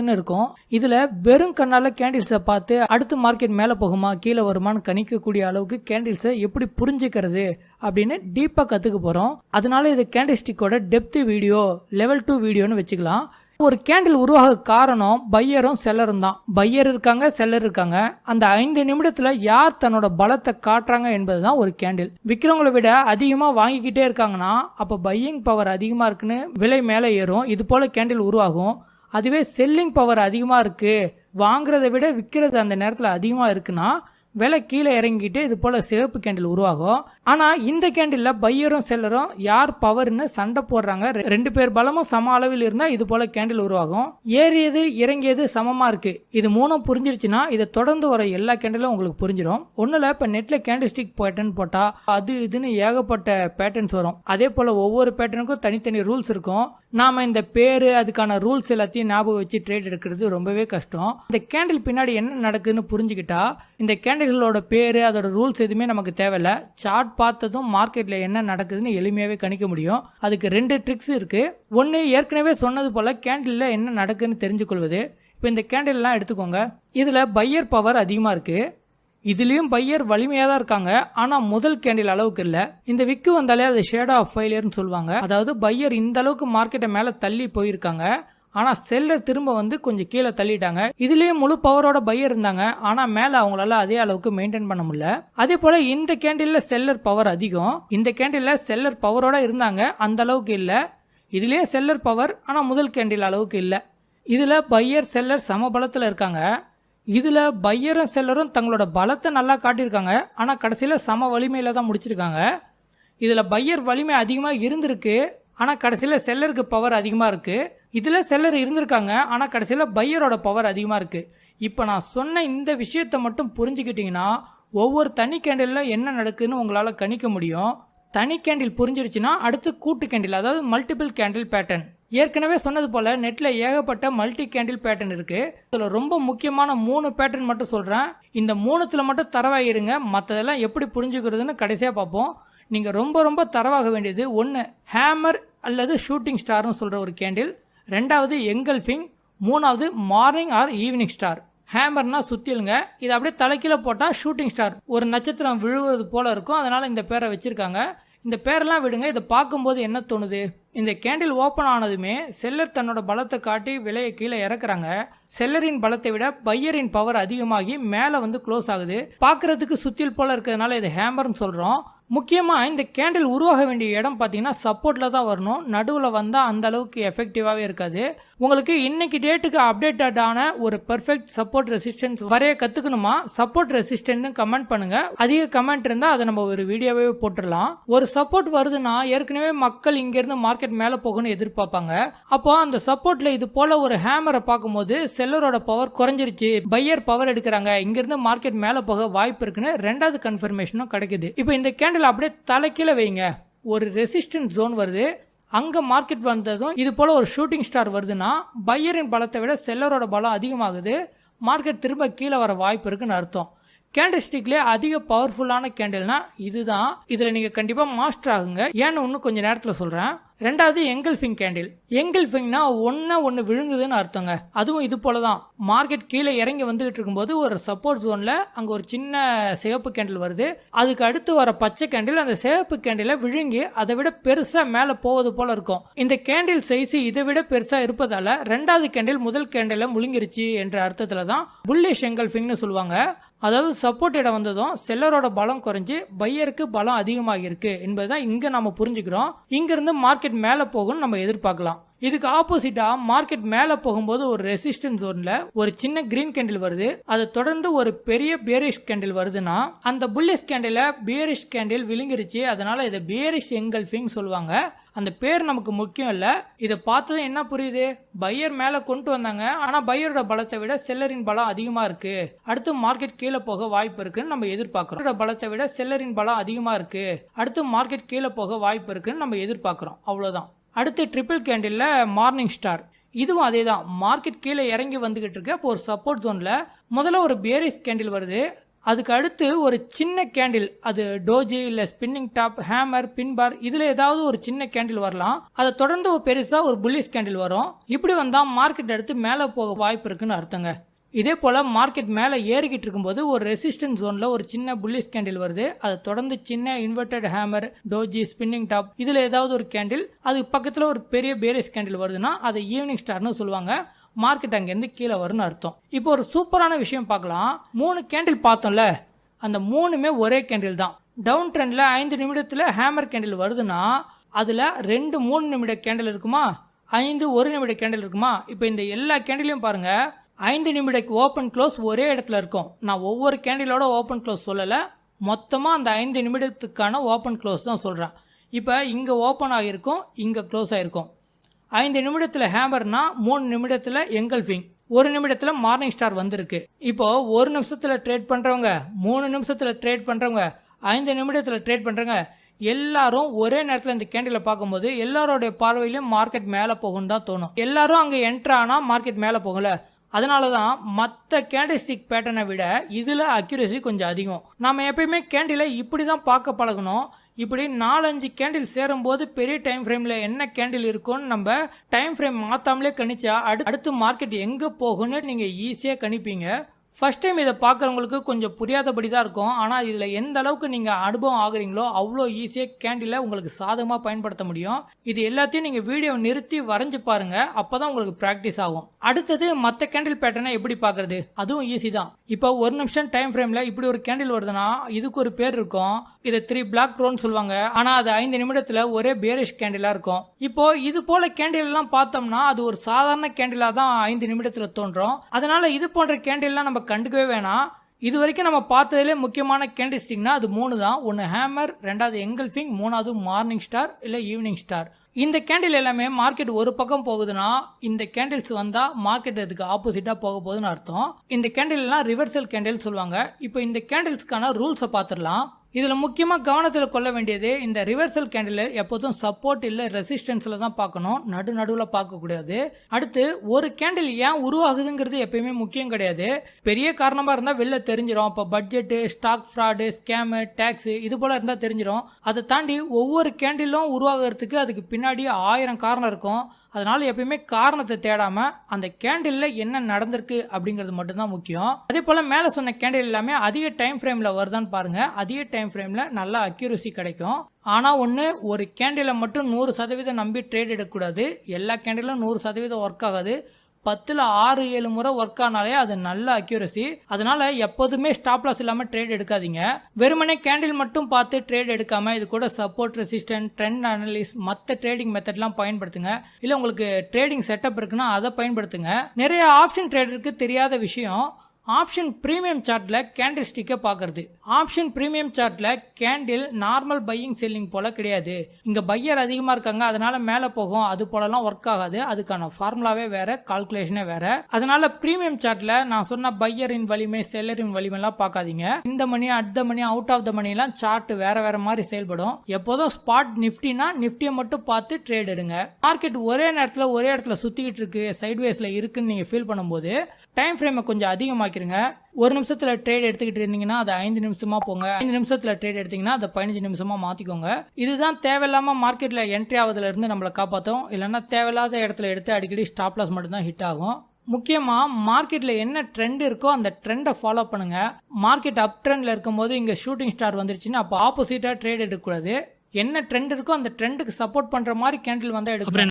செல்லர்னு இருக்கும். இதுல வெறும் கண்ணால கேண்டில்ஸை பார்த்து அடுத்து மார்க்கெட் மேல போகுமா கீழே வருமானு கணிக்கக்கூடிய அளவுக்கு கேண்டில்ஸை எப்படி புரிஞ்சுக்கிறது அப்படின்னு டீப்பா கத்துக்க போறோம். அதனால இது கேண்டில்ஸ்டிக்கோட டெப்த் வீடியோ லெவல் 2 வீடியோன்னு வச்சுக்கலாம். ஒரு கேண்டில் உருவாக காரணம் பையரும் செல்லரும் தான். பையர் இருக்காங்க, செல்லர் இருக்காங்க. அந்த 5 நிமிடத்துல யார் தன்னோட பலத்தை காட்டுறாங்க என்பதுதான் ஒரு கேண்டில். விற்கிறவங்களை விட அதிகமா வாங்கிக்கிட்டே இருக்காங்கன்னா அப்ப பையிங் பவர் அதிகமா இருக்குன்னு விலை மேலே ஏறும். இது போல கேண்டில் உருவாகும். அதுவே செல்லிங் பவர் அதிகமா இருக்கு, வாங்குறதை விட விற்கிறது அந்த நேரத்துல அதிகமா இருக்குன்னா விலை கீழே இறங்கிட்டு இது போல சிவப்பு கேண்டில் உருவாகும். ஆனா இந்த கேண்டில்ல பையரும் செல்லரும் யார் பவர்னு சண்டை போடுறாங்க. 2 பேர் பலமும் சம அளவில் இருந்தா இது போல கேண்டில் உருவாகும். ஏறியது இறங்கியது சமமா இருக்கு. இது மூணும் புரிஞ்சிருச்சுன்னா இதை தொடர்ந்து வர எல்லா கேண்டிலும் உங்களுக்கு புரிஞ்சிடும். ஒண்ணுல இப்ப நெட்ல கேண்டில்ஸ்டிக் பேட்டர்ன் போட்டா அது இதுன்னு ஏகப்பட்ட பேட்டர்ன்ஸ் வரும். அதே போல ஒவ்வொரு பேட்டர்னுக்கும் தனித்தனி ரூல்ஸ் இருக்கும். நாம இந்த பேரு அதுக்கான ரூல்ஸ் எல்லாத்தையும் ஞாபகம் வச்சு ட்ரேட் எடுக்கிறது ரொம்பவே கஷ்டம். இந்த கேண்டில் பின்னாடி என்ன நடக்குதுன்னு புரிஞ்சுக்கிட்டா இந்த கேண்டில்களோட பேரு அதோட ரூல்ஸ் எதுவுமே நமக்கு தேவையில்ல. சார்ட் பார்த்ததும் மார்க்கெட்ல என்ன நடக்குதுன்னு எளிமையாவே கணிக்க முடியும். அதுக்கு 2 ட்ரிக்ஸ் இருக்கு. ஒன்னு ஏற்கனவே சொன்னது போல கேண்டில்ல என்ன நடக்குதுன்னு தெரிஞ்சுக்கொள்வது. இப்போ இந்த கேண்டில் எல்லாம் எடுத்துக்கோங்க. இதுல பையர் பவர் அதிகமா இருக்கு. இதுலயும் பையர் வலிமையா தான் இருக்காங்க. ஆனா முதல் கேண்டில் அளவுக்கு இல்ல. இந்த விக்கு வந்தாலே அது ஷேடோ ஆஃப் ஃபெயிலியர்னு சொல்லுவாங்க. அதாவது பையர் இந்த அளவுக்கு மார்க்கெட்டை மேல தள்ளி போயிருக்காங்க. ஆனா செல்லர் திரும்ப கொஞ்சம் கீழே தள்ளிட்டாங்க. இதுலயே முழு பவரோட பையர் இருந்தாங்க. ஆனா மேல அவங்களால அதே அளவுக்கு மெயின்டைன் பண்ண முடியல. அதே போல இந்த கேண்டில்ல செல்லர் பவர் அதிகம். இந்த கேண்டில்ல செல்லர் பவரோட இருந்தாங்க, அந்த அளவுக்கு இல்ல. இதுலயே செல்லர் பவர், ஆனா முதல் கேண்டில் அளவுக்கு இல்ல. இதுல பையர் செல்லர் சம பலத்துல இருக்காங்க. இதுல பையரும் செல்லரும் தங்களோட பலத்தை நல்லா காட்டியிருக்காங்க. ஆனா கடைசியில சம வலிமையில தான் முடிச்சிருக்காங்க. இதுல பையர் வலிமை அதிகமா இருந்திருக்கு. ஆனா கடைசியில செல்லருக்கு பவர் அதிகமா இருக்கு. இதுல செல்லர் இருந்திருக்காங்க. ஆனா கடைசியில பையரோட பவர் அதிகமா இருக்கு. இப்ப நான் சொன்ன இந்த விஷயத்தை மட்டும் புரிஞ்சுக்கிட்டீங்கன்னா ஒவ்வொரு தனி கேண்டில்ல என்ன நடக்குதுன்னு உங்களால கணிக்க முடியும். தனி கேண்டில் புரிஞ்சிருச்சுன்னா அடுத்து கூட்டு கேண்டில், அதாவது மல்டிபிள் கேண்டில் பேட்டர்ன். ஏற்கனவே சொன்னது போல நெட்ல ஏகப்பட்ட மல்டி கேண்டில் பேட்டர்ன் இருக்கு. இதுல ரொம்ப முக்கியமான 3 பேட்டர்ன் மட்டும் சொல்றேன். இந்த 3த்துல மட்டும் தரவாயிருங்க. மற்றதெல்லாம் எப்படி புரிஞ்சுக்கிறதுன்னு கடைசியா பார்ப்போம். நீங்க ரொம்ப தரவாக வேண்டியது 1 ஹேமர் அல்லது ஷூட்டிங் ஸ்டார்னு சொல்ற ஒரு கேண்டில், 2வது எங்கல்ஃபிங், 3வது மார்னிங் ஆர் ஈவினிங் ஸ்டார். ஹேமர்னா சுத்திலுங்க. இது அப்படியே தலைக்கீழ போட்டா ஷூட்டிங் ஸ்டார், ஒரு நட்சத்திரம் விழுவது போல இருக்கும். அதனால இந்த பேரை வச்சிருக்காங்க. இந்த பேரெல்லாம் விடுங்க. இதை பார்க்கும்போது என்ன தோணுது? இந்த கேண்டில் ஓபன் ஆனதுமே செல்லர் தன்னோட பலத்தை காட்டி விலையை கீழே இறக்குறாங்க. செல்லரின் பலத்தை விட பையரின் பவர் அதிகமாகி மேல க்ளோஸ் ஆகுது. பார்க்கறதுக்கு சுத்தியல் போல இருக்கிறதுனால இது ஹேமர்னு சொல்றோம். முக்கியமா இந்த கேண்டில் உருவாக வேண்டிய இடம் பாத்தீங்கன்னா சப்போர்ட்ல தான் வரணும். நடுவுல வந்தா அந்த அளவுக்கு எஃபெக்டிவாவே இருக்காது. உங்களுக்கு இன்னைக்கு டேட்டுக்கு அப்டேட்டட் ஆன ஒரு பெர்ஃபெக்ட் சப்போர்ட் ரெசிஸ்டன்ஸ் வரைய கத்துக்கணுமா? சப்போர்ட் ரெசிஸ்டன்ட் கமெண்ட் பண்ணுங்க. அதிக கமெண்ட் இருந்தா அதை நம்ம ஒரு வீடியோவே போட்டுடலாம். ஒரு சப்போர்ட் வருதுன்னா ஏற்கனவே மக்கள் இங்க இருந்து மார்க்கெட் மேல போகணும்னு எதிர்பார்ப்பாங்க. அப்போ அந்த சப்போர்ட்ல இது போல ஒரு ஹேமரை பார்க்கும்போது செல்லரோட பவர் குறைஞ்சிருச்சு, பையர் பவர் எடுக்கிறாங்க, இங்க இருந்து மார்க்கெட் மேல போக வாய்ப்பு இருக்குன்னு 2வது கன்ஃபர்மேஷனும் கிடைக்குது. இப்போ இந்த கேண்டில் அப்படியே தலைக்கீழ வைங்க. ஒரு ரெசிஸ்டன்ஸ் ஜோன் வருது. அங்க மார்க்கெட் வந்ததும் இது போல ஒரு ஷூட்டிங் ஸ்டார் வருதுன்னா பையரின் பலத்தை விட செல்லரோட பலம் அதிகமாகுது. மார்க்கெட் திரும்ப கீழே வர வாய்ப்பு இருக்குன்னு அர்த்தம். கேண்டில்ஸ்டிக்லேயே அதிக பவர்ஃபுல்லான கேண்டில்னா இதுதான். இதுல நீங்க கண்டிப்பா மாஸ்டர் ஆகுங்க. ஏன்னு இன்னும் கொஞ்சம் நேரத்துல சொல்றேன். 2வது எங்கல்ஃபிங் கேண்டில். எங்கல்ஃபிங்னா ஒன்னு விழுங்குதுன்னு அர்த்தங்க. அதுவும் இது போலதான். மார்க்கெட் கீழே இறங்கி வந்துகிட்டு இருக்கும்போது ஒரு சப்போர்ட் ஜோன்ல அங்க ஒரு சின்ன சிவப்பு கேண்டில் வருது. அதுக்கு அடுத்து வர பச்சை கேண்டில் அந்த சிவப்பு கேண்டில விழுங்கி அதை விட பெருசா மேல போவது போல இருக்கும். இந்த கேண்டில் சைஸ் இதை விட பெருசா இருப்பதால 2வது கேண்டில் முதல் கேண்டில முழுங்கிருச்சு என்ற அர்த்தத்துல தான் புல்லிஷ் எங்கல்ஃபிங்னு சொல்லுவாங்க. அதாவது சப்போர்ட் இடம் வந்ததும் செல்லரோட பலம் குறைஞ்சு பையருக்கு பலம் அதிகமாக இருக்கு என்பதுதான் இங்க நம்ம புரிஞ்சுக்கிறோம். இங்க இருந்து மார்க்கெட் மேல போகும் நம்ம எதிர்பார்க்கலாம். இதுக்கு ஆப்போசிட்டா மார்க்கெட் மேல போகும்போது ஒரு ரெசிஸ்டன்ஸ் ஜோன்ல ஒரு சின்ன கிரீன் கேண்டில் வருது. அதை தொடர்ந்து ஒரு பெரிய பேரிஷ் கேண்டில் வருதுன்னா அந்த புல்லிஷ் கேண்டில பேரிஷ் கேண்டில் விழுங்கிருச்சு. அதனால இதை பேரிஷ் எங்கல்ஃபிங் சொல்லுவாங்க. அந்த பேர் நமக்கு முக்கியம் இல்ல. இதை பார்த்ததும் என்ன புரியுது? பையர் மேல கொண்டு வந்தாங்க. ஆனா பையரோட பலத்தை விட செல்லரின் பலம் அதிகமா இருக்கு. அடுத்து மார்க்கெட் கீழே போக வாய்ப்பு இருக்குன்னு நம்ம எதிர்பார்க்கிறோம். பலத்தை விட செல்லரின் பலம் அதிகமா இருக்கு. அடுத்து மார்க்கெட் கீழே போக வாய்ப்பு இருக்குன்னு நம்ம எதிர்பார்க்கிறோம். அவ்வளவுதான். அடுத்து ட்ரிபிள் கேண்டில்ல மார்னிங் ஸ்டார். இதுவும் அதேதான். மார்க்கெட் கீழே இறங்கி வந்துகிட்டு இருக்கு. அப்போ ஒரு சப்போர்ட் ஜோன்ல முதல்ல ஒரு பேரிஷ் கேண்டில் வருது. அதுக்கு அடுத்து ஒரு சின்ன கேண்டில், அது டோஜி இல்ல ஸ்பின்னிங் டாப், ஹேமர், பின் பார், இதுல ஏதாவது ஒரு சின்ன கேண்டில் வரலாம். அதை தொடர்ந்து ஒரு பெருசா ஒரு புல்லிஷ் கேண்டில் வரும். இப்படி வந்தா மார்க்கெட் எடுத்து மேல போக வாய்ப்பு இருக்குன்னு அர்த்தங்க. இதே போல மார்க்கெட் மேல ஏறிக்கிட்டு இருக்கும்போது ஒரு ரெசிஸ்டன்ஸ் ஜோன்ல ஒரு சின்ன புல்லிஷ் கேண்டில் வருது. அதை தொடர்ந்து சின்ன inverted hammer, doji, spinning top, இதுல ஏதாவது ஒரு கேண்டில், அது பக்கத்துல ஒரு பெரிய பேரிஷ் கேண்டில் வருதுன்னா அதை ஈவினிங் ஸ்டார்னு சொல்லுவாங்க. மார்க்கெட் அங்கேருந்து கீழே வரும்னு அர்த்தம். இப்போ ஒரு சூப்பரான விஷயம் பார்க்கலாம். 3 கேண்டில் பார்த்தோம்ல, அந்த 3மே ஒரே கேண்டில் தான். டவுன் ட்ரெண்ட்ல 5 நிமிடத்துல ஹேமர் கேண்டில் வருதுன்னா அதுல 2 3 நிமிட கேண்டில் இருக்குமா, 5 1 நிமிட கேண்டில் இருக்குமா. இப்போ இந்த எல்லா கேண்டிலையும் பாருங்க, 5 நிமிட ஓப்பன் க்ளோஸ் ஒரே இடத்துல இருக்கும். நான் ஒவ்வொரு கேண்டிலோட ஓப்பன் க்ளோஸ் சொல்லலை, மொத்தமாக அந்த 5 நிமிடத்துக்கான ஓப்பன் க்ளோஸ் தான் சொல்கிறேன். இப்போ இங்கே ஓப்பன் ஆகிருக்கும், இங்கே க்ளோஸ் ஆகிருக்கும். 5 நிமிடத்தில் ஹேமர்னா 3 நிமிடத்தில் எங்கல்ஃபிங், 1 நிமிடத்தில் மார்னிங் ஸ்டார் வந்திருக்கு. இப்போ 1 நிமிஷத்தில் ட்ரேட் பண்ணுறவங்க, 3 நிமிஷத்தில் ட்ரேட் பண்ணுறவங்க, 5 நிமிடத்தில் ட்ரேட் பண்ணுறவங்க எல்லாரும் ஒரே நேரத்தில் இந்த கேண்டிலை பார்க்கும்போது எல்லாரோடைய பார்வையிலும் மார்க்கெட் மேலே போகும்னு தான் தோணும். எல்லாரும் அங்கே என்ட்ரு ஆனால் மார்க்கெட் மேலே போகல. அதனால தான் மற்ற கேண்டில்ஸ்டிக் பேட்டர்னை விட இதில் அக்யூரசி கொஞ்சம் அதிகம். நம்ம எப்பயுமே கேண்டிலை இப்படி தான் பார்க்க பழகணும். இப்படி 4-5 கேண்டில் சேரும்போது பெரிய டைம் ஃப்ரேமில் என்ன கேண்டில் இருக்கும்னு நம்ம டைம் ஃப்ரேம் மாற்றாமலே கணிச்சா அடுத்து மார்க்கெட் எங்கே போகும்னு நீங்கள் ஈஸியாக கணிப்பீங்க. ஃபர்ஸ்ட் டைம் இதை பார்க்குறவங்களுக்கு கொஞ்சம் புரியாதபடி தான் இருக்கும். ஆனால் இதில் எந்த அளவுக்கு நீங்கள் அனுபவம் ஆகுறீங்களோ அவ்வளோ ஈஸியாக கேண்டிலை உங்களுக்கு சாதகமாக பயன்படுத்த முடியும். இது எல்லாத்தையும் நீங்கள் வீடியோ நிறுத்தி வரைஞ்சி பாருங்க, அப்போ தான் உங்களுக்கு ப்ராக்டிஸ் ஆகும். அடுத்தது மற்ற கேண்டில் பேட்டர்னை எப்படி பார்க்கறது, அதுவும் ஈஸி தான். இப்போ 1 நிமிஷம் டைம் ஃப்ரேமில் இப்படி ஒரு கேண்டில் வருதுன்னா இதுக்கு ஒரு பேர் இருக்கும். இதை 3 பிளாக் ரோன்னு சொல்லுவாங்க. ஆனால் அது 5 நிமிடத்தில் ஒரே பேரிஷ் கேண்டிலாக இருக்கும். இப்போ இது போல கேண்டில் எல்லாம் பார்த்தோம்னா அது ஒரு சாதாரண கேண்டிலாக தான் 5 நிமிடத்தில் தோன்றும். அதனால இது போன்ற கேண்டில்லாம் நம்ம கண்டுக்கவே வேணாம். இது வரைக்கும் நம்ம பார்த்ததுல முக்கியமான கேண்டில்ஸ்டிக்னா அது 3 தான். ஒன்று ஹேமர், 2வது எங்கல்ஃபிங், 3வது மார்னிங் ஸ்டார் இல்லை ஈவினிங் ஸ்டார். இந்த கேண்டில் எல்லாமே மார்க்கெட் ஒரு பக்கம் போகுதுன்னா இந்த கேண்டில்ஸ் வந்தா மார்க்கெட் அதுக்கு ஆப்போசிட்டா போக போகுதுன்னு அர்த்தம். இந்த கேண்டில் எல்லாம் ரிவர்சல் கேண்டில் சொல்லுவாங்க. இப்போ இந்த கேண்டில்ஸ்க்கான ரூல்ஸை பார்த்துடலாம். இதுல முக்கியமா கவனத்தில் கொள்ள வேண்டியது, இந்த ரிவர்சல் கேண்டில் எப்போதும் சப்போர்ட் இல்ல ரெசிஸ்டன்ஸ்ல தான் பார்க்கணும், நடுவுல பார்க்க கூடாது. அடுத்து ஒரு கேண்டில் ஏன் உருவாகுதுங்கிறது எப்பயுமே முக்கியம் கிடையாது. பெரிய காரணமா இருந்தா வெளில தெரிஞ்சிடும். இப்போ budget, stock fraud, scam, tax இது போல இருந்தா தெரிஞ்சிடும். அதை தாண்டி ஒவ்வொரு கேண்டிலும் உருவாகிறதுக்கு அதுக்கு பின்னாடி 1000 காரணம் இருக்கும். அதனால எப்பயுமே காரணத்தை தேடாம அந்த கேண்டில்ல என்ன நடந்திருக்கு அப்படிங்கிறது மட்டும்தான் முக்கியம். அதே போல மேல சொன்ன கேண்டில் எல்லாமே அதிக டைம் ஃப்ரேம்ல வருதான்னு பாருங்க. அதிக டைம் ஃப்ரேம்ல நல்ல அக்யூரசி கிடைக்கும். ஆனா ஒண்ணு, ஒரு கேண்டில மட்டும் 100% நம்பி ட்ரேட் எடுக்கக்கூடாது. எல்லா கேண்டிலும் 100% ஒர்க் ஆகாது. 10ல் 6-7 முறை ஒர்க் ஆனாலே அது நல்ல அக்யூரசி. அதனால எப்போதுமே ஸ்டாப் லாஸ் இல்லாம ட்ரேட் எடுக்காதீங்க. வெறுமனே கேண்டில் மட்டும் பார்த்து ட்ரேட் எடுக்காம இது கூட சப்போர்ட், ரெசிஸ்டன்ட், ட்ரெண்ட் அனலிஸ், மற்ற ட்ரேடிங் மெத்தட்லாம் பயன்படுத்துங்க. இல்ல உங்களுக்கு ட்ரேடிங் செட்டப் இருக்குன்னா அதை பயன்படுத்துங்க. நிறைய ஆப்ஷன் ட்ரேடருக்கு தெரியாத விஷயம், ஆப்ஷன் பிரீமியம் சார்ட்ல கேண்டில் ஸ்டிக்கை பார்க்கறது. ஆப்ஷன் பிரீமியம் சார்ட்ல கேண்டில் நார்மல் பையிங் செல்லிங் போல கிடையாது. இங்க பையர் அதிகமா இருக்காங்க அதனால மேல போகும், அது போலலாம் ஒர்க் ஆகாது. அதுக்கான ஃபார்முலாவே வேற, கால்குலேஷனே வேற. அதனால பிரீமியம் சார்ட்ல நான் சொன்ன பையரின் வலிமை, செல்லரின் வலிமை எல்லாம் பார்க்காதீங்க. இந்த money, at the money, out of the money எல்லாம் சார்ட் வேற வேற மாதிரி செயல்படும். எப்போதும் ஸ்பாட் நிப்டினா நிப்டியை மட்டும் பார்த்து ட்ரேட் எடுங்க. மார்க்கெட் ஒரே நேரத்தில் ஒரே இடத்துல சுத்திக்கிட்டு இருக்கு, சைட்வேஸ்ல இருக்குன்னு நீங்க ஃபீல் பண்ணும்போது டைம் ஃப்ரேமை கொஞ்சம் அதிகமாக்கி 1 நிமிஷத்துல ட்ரேட் எடுத்துக்கிட்டு இருந்தீங்கன்னா அது 5 நிமிஷமா போங்க. 5 நிமிஷத்துல ட்ரேட் எடுத்தீங்கன்னா அதை 15 நிமிஷமா மாத்திக்கோங்க. இதுதான் தேவையில்லாம மார்க்கெட்ல என்ட்ரி ஆவதுல இருந்து நம்மளை காப்பாற்றும். இல்லைன்னா தேவையில்லாத இடத்துல எடுத்து அடிக்கடி ஸ்டாப் லாஸ் மட்டும் தான் ஹிட் ஆகும். முக்கியமா மார்க்கெட்ல என்ன ட்ரெண்ட் இருக்கோ அந்த ட்ரெண்டை ஃபாலோ பண்ணுங்க. மார்க்கெட் அப் ட்ரெண்ட்ல இருக்கும்போது இங்க ஷூட்டிங் ஸ்டார் வந்துருச்சுன்னா அப்போ ஆப்போசிட்டா ட்ரேட் எடுக்கக்கூடாது. என்ன ட்ரெண்ட் இருக்கோ அந்த ட்ரெண்டுக்கு சப்போர்ட் பண்ற மாதிரி கேண்டில் வந்தா எடுக்கணும்.